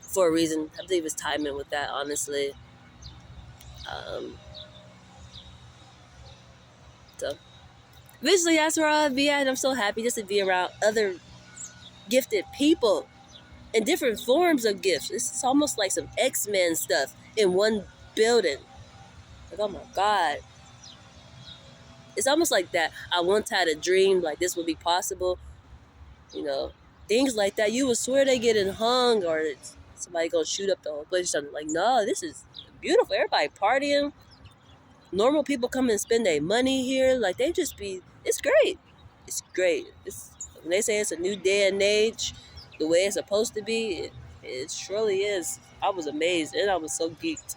for a reason. I believe it's timing with that, honestly. So eventually that's where I'll be at. I'm so happy just to be around other gifted people in different forms of gifts. It's almost like some X-Men stuff in one building. Like, oh my God. It's almost like that. I once had a dream like this would be possible. You know, things like that. You would swear they getting hung or somebody gonna shoot up the whole place or something. Like, no, this is beautiful. Everybody partying. Normal people come and spend their money here. Like, it's great. It's great. When they say it's a new day and age, the way it's supposed to be, it surely is. I was amazed and I was so geeked.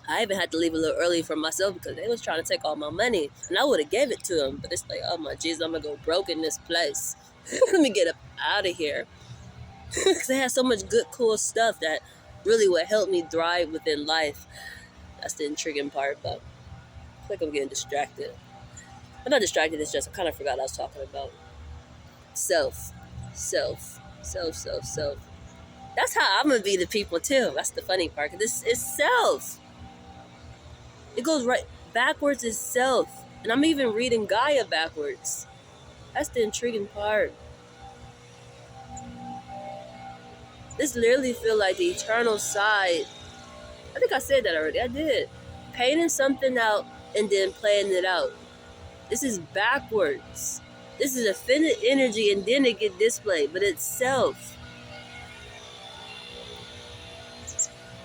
I even had to leave a little early for myself because they was trying to take all my money, and I would have gave it to them. But it's like, oh my Jesus, I'm gonna go broke in this place. Let me get up out of here because they had so much good, cool stuff that really would help me thrive within life. That's the intriguing part, but I feel like I'm getting distracted. I'm not distracted. It's just I kind of forgot what I was talking about. Self, self, self. That's how I'm gonna be the people too. That's the funny part. 'Cause this is self. It goes right backwards is self. And I'm even reading Gaia backwards. That's the intriguing part. This literally feel like the eternal side. I think I said that already. I did. Painting something out and then playing it out. This is backwards. This is infinite energy and then it get displayed, but it's self.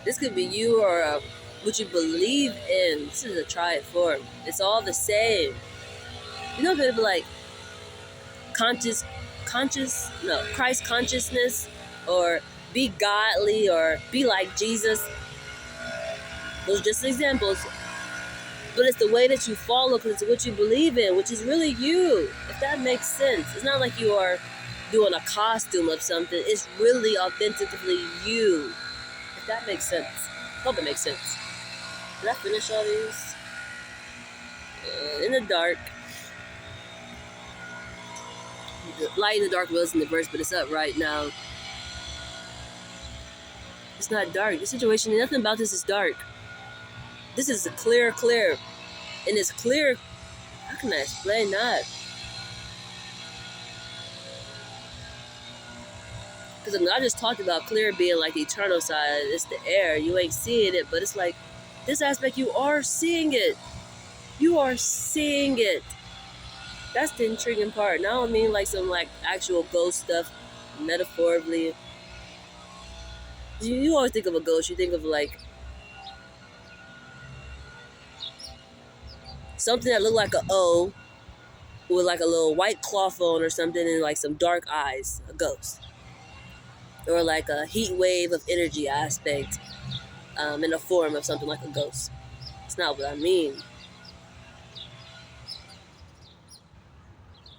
This could be you or what you believe in. This is a triad form. It's all the same. You know, people like Christ consciousness, or be godly, or be like Jesus. Those are just examples. But it's the way that you follow because it's what you believe in, which is really you, if that makes sense. It's not like you are doing a costume of something. It's really authentically you, if that makes sense. Hope it makes sense. Did I finish all these? In the dark. Light in the dark was in the verse, but it's up right now. It's not dark. The situation, nothing about this is dark. This is clear. And it's clear. How can I explain that? Because I just talked about clear being like the eternal side. It's the air. You ain't seeing it, but it's like this aspect, you are seeing it. You are seeing it. That's the intriguing part. And I don't mean like some like actual ghost stuff, metaphorically. You always think of a ghost. You think of like something that looked like an O with like a little white cloth on or something and like some dark eyes, a ghost. Or like a heat wave of energy aspect in the form of something like a ghost. It's not what I mean.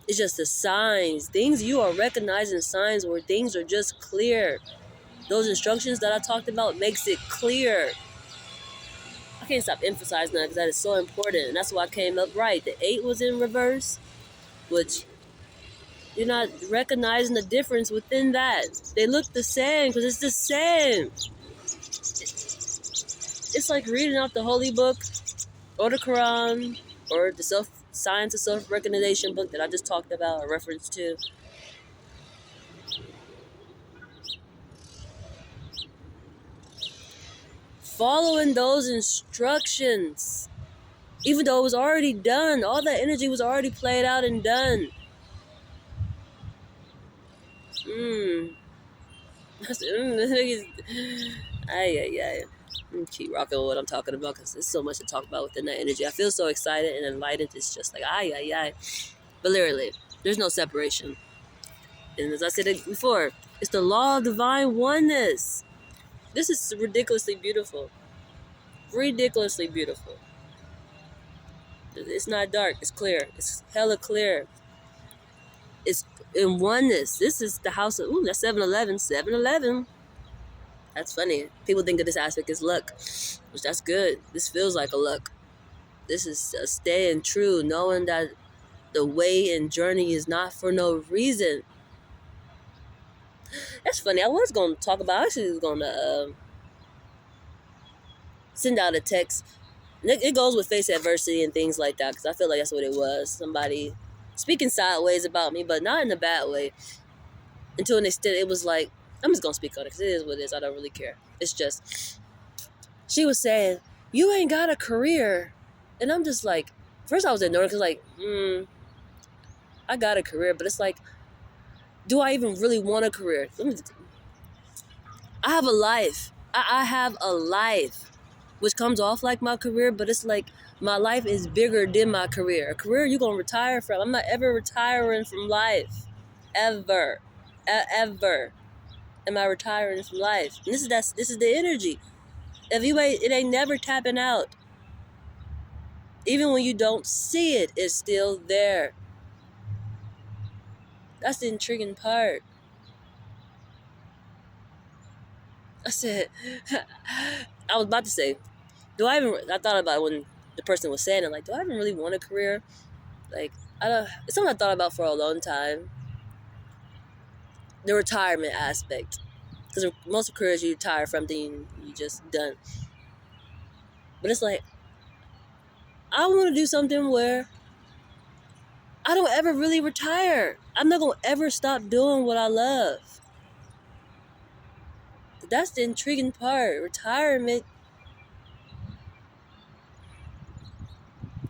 It's just the signs. Things you are recognizing signs where things are just clear. Those instructions that I talked about makes it clear. I can't stop emphasizing that because that is so important. And that's why I came up right. The 8 was in reverse, which you're not recognizing the difference within that. They look the same because it's the same. It's like reading out the Holy Book or the Quran or the Science of Self-Recognition book that I just talked about, a reference to. Following those instructions, even though it was already done, all that energy was already played out and done. Keep rocking with what I'm talking about because there's so much to talk about within that energy. I feel so excited and enlightened. It's just like, But literally, there's no separation. And as I said before, it's the law of divine oneness. This is ridiculously beautiful. Ridiculously beautiful. It's not dark. It's clear. It's hella clear. It's in oneness. This is the house of, that's 7-Eleven. 7-Eleven. That's funny. People think of this aspect as luck, which that's good. This feels like a luck. This is staying true, knowing that the way and journey is not for no reason. That's funny. I was going to talk about, I actually was going to send out a text. It goes with face adversity and things like that because I feel like that's what it was. Somebody speaking sideways about me, but not in a bad way. And to an extent, it was like, I'm just going to speak on it because it is what it is. I don't really care. It's just, she was saying, you ain't got a career. And I'm just like, first I was ignoring because like, I got a career, but it's like, do I even really want a career? I have a life. I have a life, which comes off like my career, but it's like my life is bigger than my career. A career you're going to retire from. I'm not ever retiring from life. Ever. Ever am I retiring from life. And this is the energy. If you ain't, it ain't never tapping out. Even when you don't see it, it's still there. That's the intriguing part. I said, I was about to say, I thought about it when the person was saying it, like, do I even really want a career? Like, I don't, it's something I thought about for a long time. The retirement aspect. Because most careers you retire from, then you just done. But it's like, I want to do something where I don't ever really retire. I'm not going to ever stop doing what I love. That's the intriguing part. Retirement.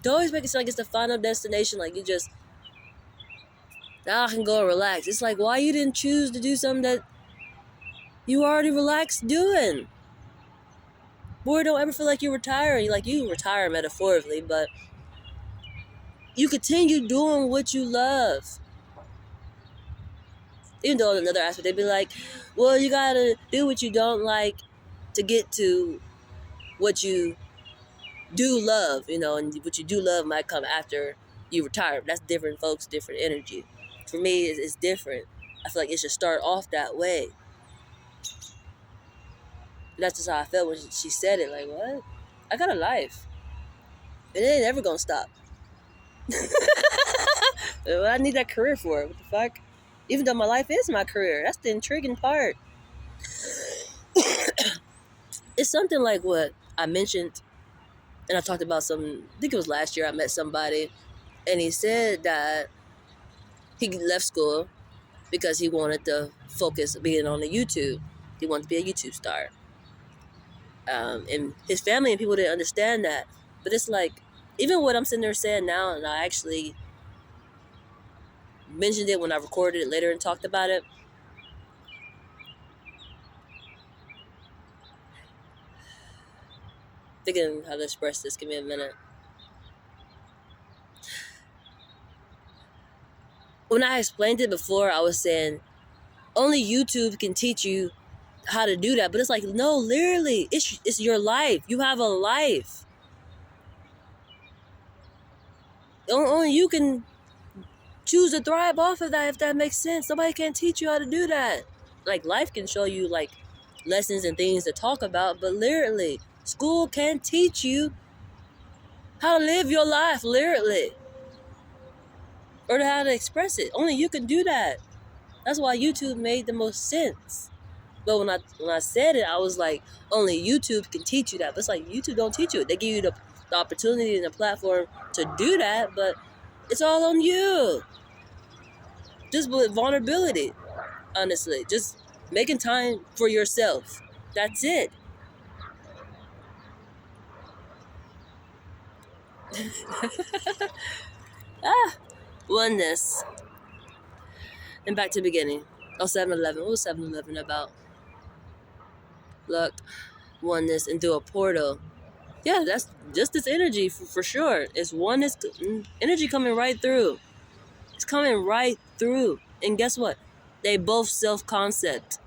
Don't always make it sound like it's the final destination. Like you just, now I can go and relax. It's like, why you didn't choose to do something that you already relaxed doing? Boy, don't ever feel like you're retiring. Like you retire metaphorically, but you continue doing what you love. Even though in another aspect, they'd be like, well, you gotta do what you don't like to get to what you do love, and what you do love might come after you retire. That's different, folks, different energy. For me, it's different. I feel like it should start off that way. That's just how I felt when she said it. Like, what? I got a life. And it ain't ever gonna stop. What I need that career for? What the fuck? Even though my life is my career. That's the intriguing part. It's something like what I mentioned, and I talked about I think it was last year I met somebody, and he said that he left school because he wanted to focus being on the YouTube. He wanted to be a YouTube star. And his family and people didn't understand that. But it's like, even what I'm sitting there saying now, and I actually mentioned it when I recorded it later and talked about it. Thinking how to express this. Give me a minute. When I explained it before, I was saying only YouTube can teach you how to do that. But it's like, no, literally, it's your life. You have a life. Only you can choose to thrive off of that, if that makes sense. Nobody can teach you how to do that. Like, life can show you, like, lessons and things to talk about, but literally, school can't teach you how to live your life, literally. Or how to express it. Only you can do that. That's why YouTube made the most sense. But when I said it, I was like, only YouTube can teach you that. But it's like, YouTube don't teach you it. They give you the opportunity and the platform to do that, but it's all on you. Just with vulnerability, honestly. Just making time for yourself. That's it. Oneness. And back to the beginning. Oh, 7-Eleven. What was 7-Eleven about? Look, oneness, and through a portal. Yeah, that's just this energy for sure. It's oneness, energy coming right through. It's coming right through. And guess what? They both self-concept.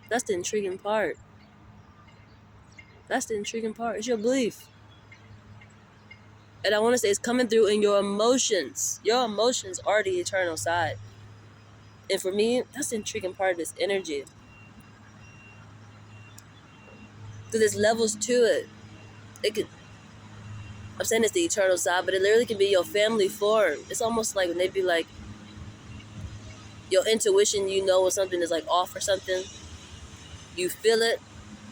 That's the intriguing part. That's the intriguing part. It's your belief. And I want to say it's coming through in your emotions. Your emotions are the eternal side. And for me, that's the intriguing part of this energy. Because there's levels to it. I'm saying it's the eternal side, but it literally can be your family form. It's almost like when they be like, your intuition, when something is like off or something. You feel it.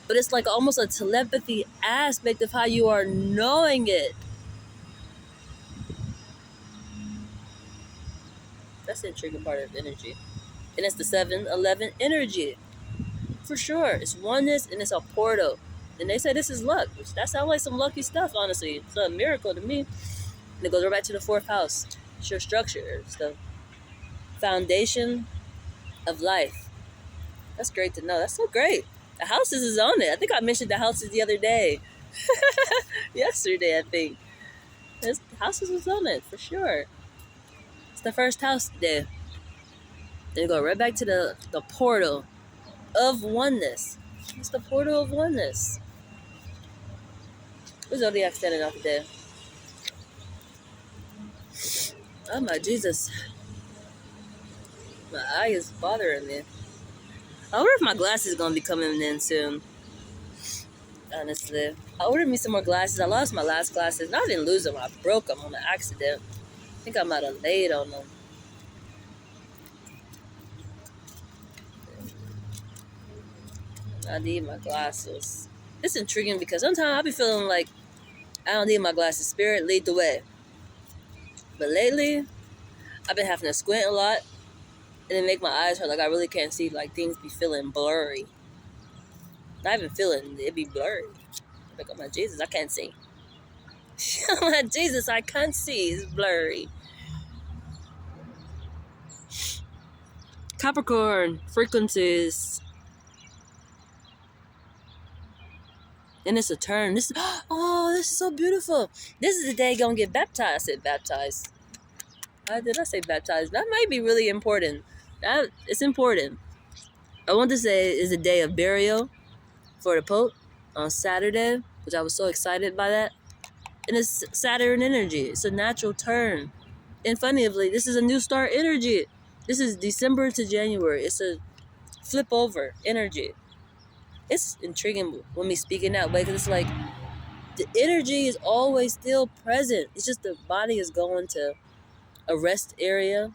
But it's like almost a telepathy aspect of how you are knowing it. That's the intriguing part of energy. And it's the 7-Eleven energy. For sure. It's oneness and it's a portal. And they say this is luck. Which that sounds like some lucky stuff, honestly. It's a miracle to me. And it goes right back to the 4th house. It's your structure. It's the foundation of life. That's great to know. That's so great. The houses is on it. I think I mentioned the houses the other day. Yesterday, I think. The houses was on it, for sure. It's the first house there. Then you go right back to the portal of oneness. It's the portal of oneness. Who's Zodiac standing out today? Oh my Jesus. My eye is bothering me. I wonder if my glasses gonna be coming in soon. Honestly. I ordered me some more glasses. I lost my last glasses. No, I didn't lose them. I broke them on an accident. I think I might have laid on them. I need my glasses. It's intriguing because sometimes I be feeling like I don't need my glasses. Spirit, lead the way. But lately, I've been having to squint a lot, and it make my eyes hurt. Like I really can't see. Like things be feeling blurry. Not even feeling, it be blurry. Like, oh my Jesus, I can't see. Oh my Jesus, I can't see. It's blurry. Capricorn frequencies. And it's a turn. This is so beautiful. This is the day you're gonna get baptized. I said baptized. How did I say baptized? That might be really important. It's important. I want to say it's a day of burial for the Pope on Saturday, which I was so excited by that. And it's Saturn energy. It's a natural turn. And funnyly, this is a new start energy. This is December to January. It's a flip over energy. It's intriguing when me speaking that way because it's like the energy is always still present. It's just the body is going to a rest area.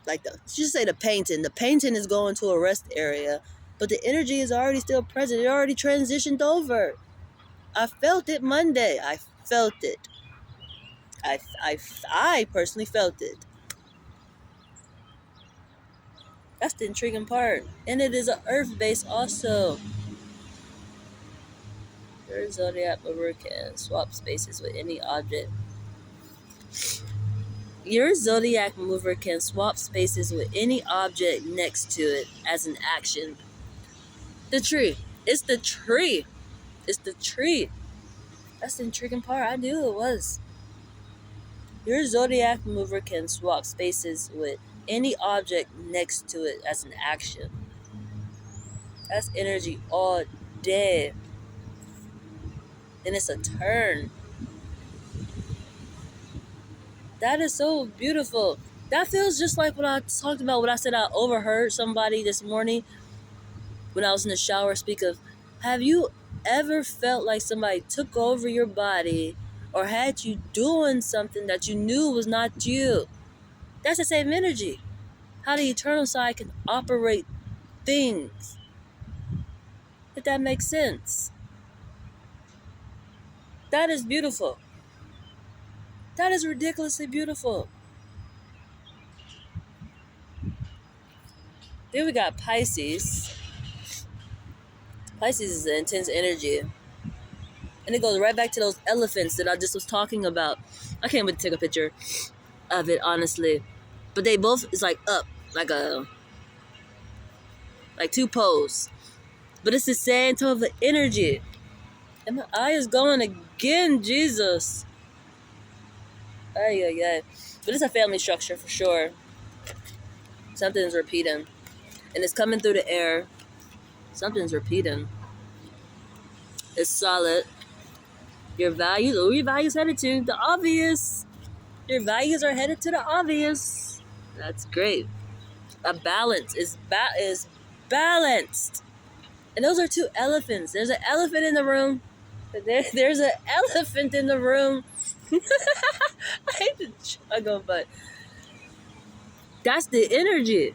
Like just say the painting. The painting is going to a rest area, but the energy is already still present. It already transitioned over. I felt it Monday. I felt it. I personally felt it. That's the intriguing part. And it is an earth base also. Your zodiac mover can swap spaces with any object. Your zodiac mover can swap spaces with any object next to it as an action. The tree. It's the tree. It's the tree. That's the intriguing part. I knew it was. Your zodiac mover can swap spaces with any object next to it as an action. That's energy all day. And it's a turn. That is so beautiful. That feels just like what I talked about when I said I overheard somebody this morning when I was in the shower speak of, have you ever felt like somebody took over your body or had you doing something that you knew was not you? That's the same energy. How the eternal side can operate things. If that makes sense. That is beautiful. That is ridiculously beautiful. Then we got Pisces. Pisces is an intense energy. And it goes right back to those elephants that I just was talking about. I can't wait to take a picture of it, honestly. But they both, it's like up, like two poles. But it's the same type of energy. And my eye is going again, Jesus. Ay, ay, ay. But it's a family structure for sure. Something's repeating. And it's coming through the air. Something's repeating. It's solid. Your values, your values headed to the obvious. Your values are headed to the obvious. That's great. A balance is balanced. And those are two elephants. There's an elephant in the room. There's an elephant in the room. I hate to juggle, but that's the energy.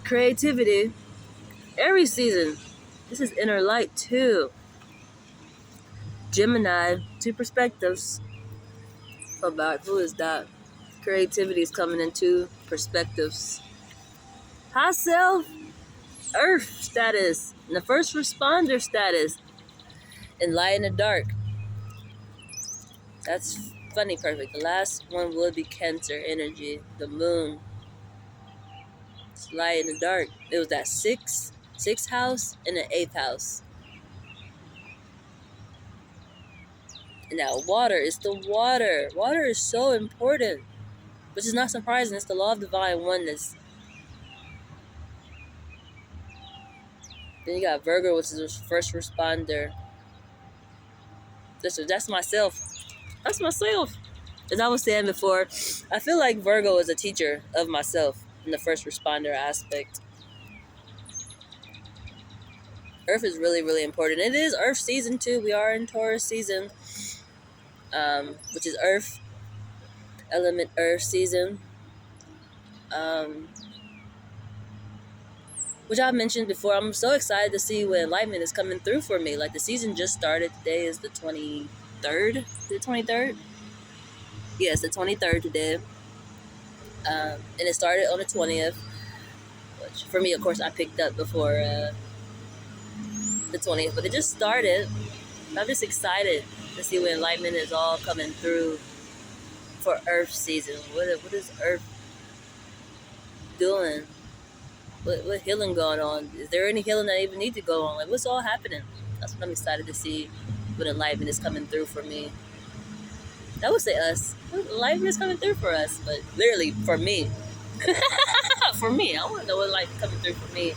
Creativity. Every season. This is inner light too. Gemini, two perspectives. About who is that? Creativity is coming in two perspectives. High self, earth status, and the first responder status, and light in the dark. That's funny, perfect. The last one would be Cancer energy, the moon. It's light in the dark. It was that sixth house and the eighth house. And that water is the water. Water is so important, which is not surprising. It's the law of divine oneness. Then you got Virgo, which is a first responder. That's myself. That's myself. As I was saying before, I feel like Virgo is a teacher of myself in the first responder aspect. Earth is really, really important. It is Earth season too. We are in Taurus season, which is Earth, element Earth season. Um, which I mentioned before. I'm so excited to see what enlightenment is coming through for me. Like the season just started. Today is the 23rd. The 23rd? Yes, the 23rd today. And it started on the 20th. Which for me, of course, I picked up before the 20th. But it just started. I'm just excited to see what enlightenment is all coming through for Earth season. What is Earth doing? What healing going on? Is there any healing that even need to go on? Like, what's all happening? That's what I'm excited to see. What enlightenment is coming through for me. I would say us. Enlightenment is coming through for us, but literally for me. For me, I want to know what life is coming through for me.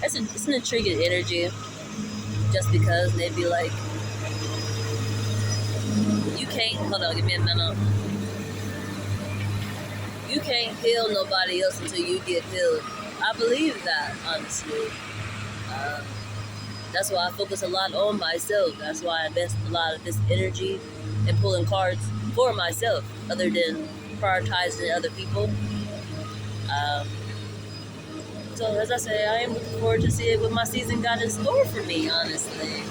It's an intriguing energy. Just because they'd be like, you can't. Hold on, give me a minute. You can't heal nobody else until you get healed. I believe that, honestly. That's why I focus a lot on myself. That's why I invest a lot of this energy in pulling cards for myself, other than prioritizing other people. So as I say, I am looking forward to seeing what my season got in store for me, honestly.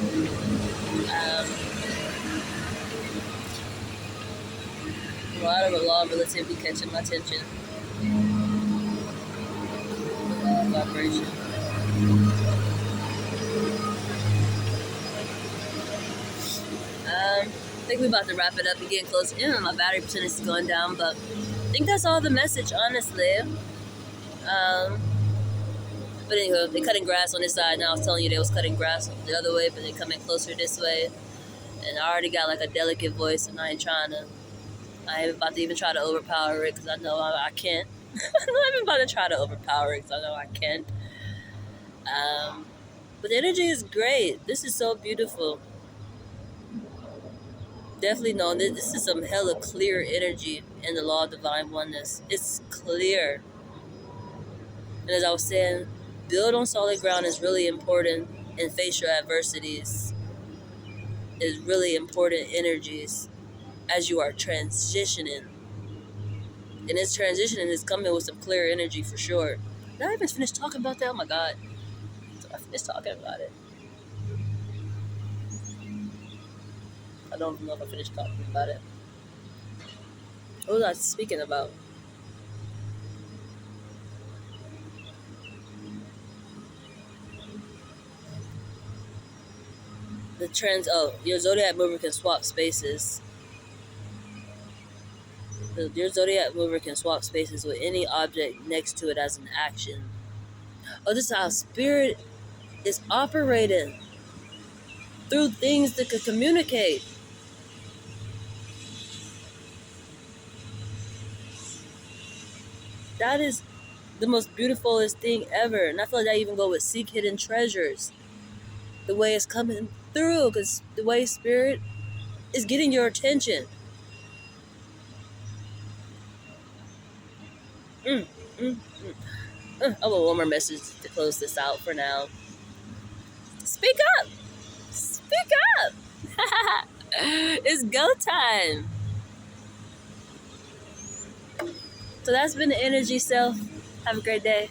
A lot of the law of relativity catching my attention. Vibration. I think we're about to wrap it up and getting close. My battery percentage is going down, but I think that's all the message, honestly. But anyway, they're cutting grass on this side. Now I was telling you they was cutting grass the other way, but they're coming closer this way. And I already got like a delicate voice, and I ain't about to even try to overpower it because I know I can't. I'm not even about to try to overpower it because I know I can't. But the energy is great. This is so beautiful. Definitely know this is some hella clear energy in the law of divine oneness. It's clear. And as I was saying, build on solid ground is really important, and face your adversities is really important energies as you are transitioning. And this transitioning is coming with some clear energy for sure. Did I even finish talking about that? Oh my God. I finished talking about it. I don't know if I finished talking about it. What was I speaking about? Your zodiac mover can swap spaces. Your zodiac mover can swap spaces with any object next to it as an action. Oh, this is how spirit is operating through things that could communicate. That is the most beautifulest thing ever. And I feel like that even go with seek hidden treasures. The way it's coming through, because the way spirit is getting your attention. I have a one more message to close this out for now. Speak up! Speak up! It's go time! So that's been the energy self. Have a great day.